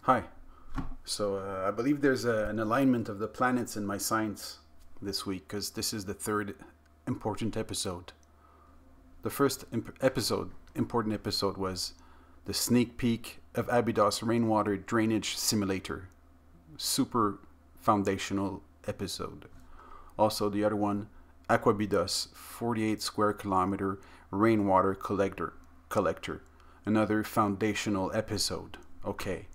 Hi. So I believe there's an alignment of the planets in my science this week because this is the third important episode. The first important episode was the sneak peek of Abydos rainwater drainage simulator. Super foundational episode. Also the other one, Aqueduct 48 square kilometer rainwater collector. Another foundational episode. Okay.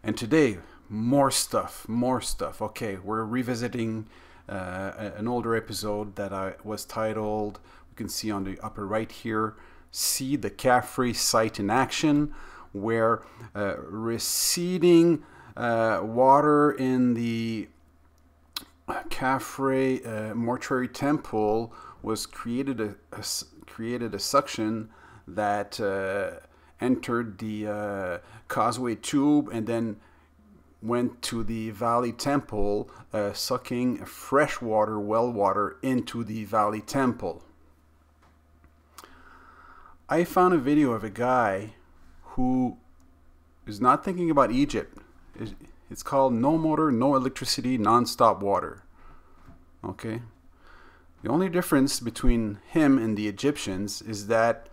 And today, more stuff. Okay, we're revisiting an older episode that was titled, you can see on the upper right here, See the Causeway Site in Action, where receding water in the causeway mortuary temple was created a suction that entered the causeway tube and then went to the valley temple, sucking fresh water, well water, into the valley temple. I found a video of a guy who is not thinking about Egypt. It's called No Motor, No Electricity, Non-Stop Water. Okay? The only difference between him and the Egyptians is that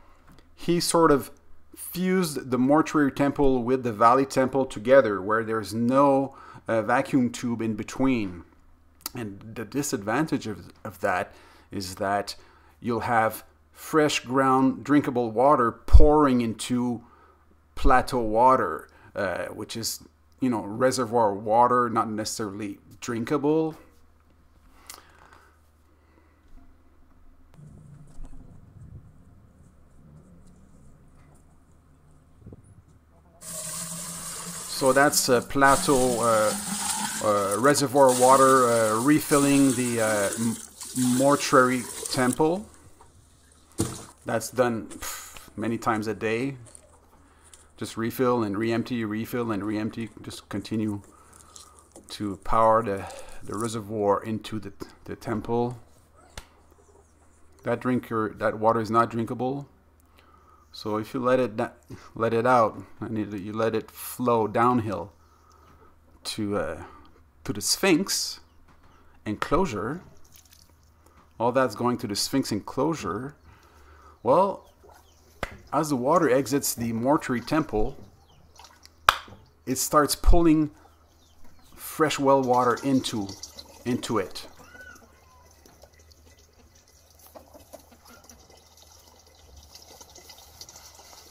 he sort of fused the mortuary temple with the valley temple together, where there's no vacuum tube in between. And the disadvantage of that is that you'll have fresh ground drinkable water pouring into plateau water, which is, reservoir water, not necessarily drinkable. So that's plateau reservoir water refilling the mortuary temple. That's done many times a day. Just refill and re-empty, refill and re-empty. Just continue to power the reservoir into the temple. That water is not drinkable. So if you let it out, and you let it flow downhill to the Sphinx enclosure, all that's going to the Sphinx enclosure. Well, as the water exits the mortuary temple, it starts pulling fresh well water into it.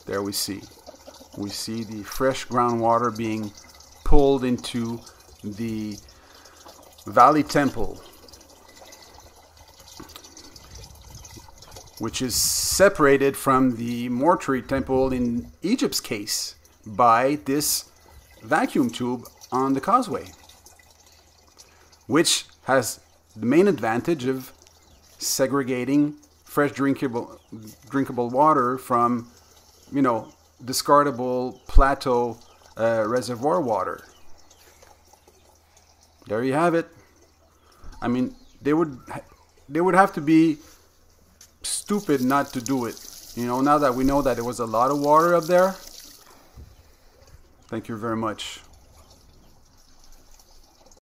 There we see the fresh groundwater being pulled into the valley temple, which is separated from the mortuary temple in Egypt's case by this vacuum tube on the causeway, which has the main advantage of segregating fresh drinkable water from discardable plateau reservoir water. There you have it. I mean, they would have to be stupid not to do it. Now that we know that there was a lot of water up there. Thank you very much.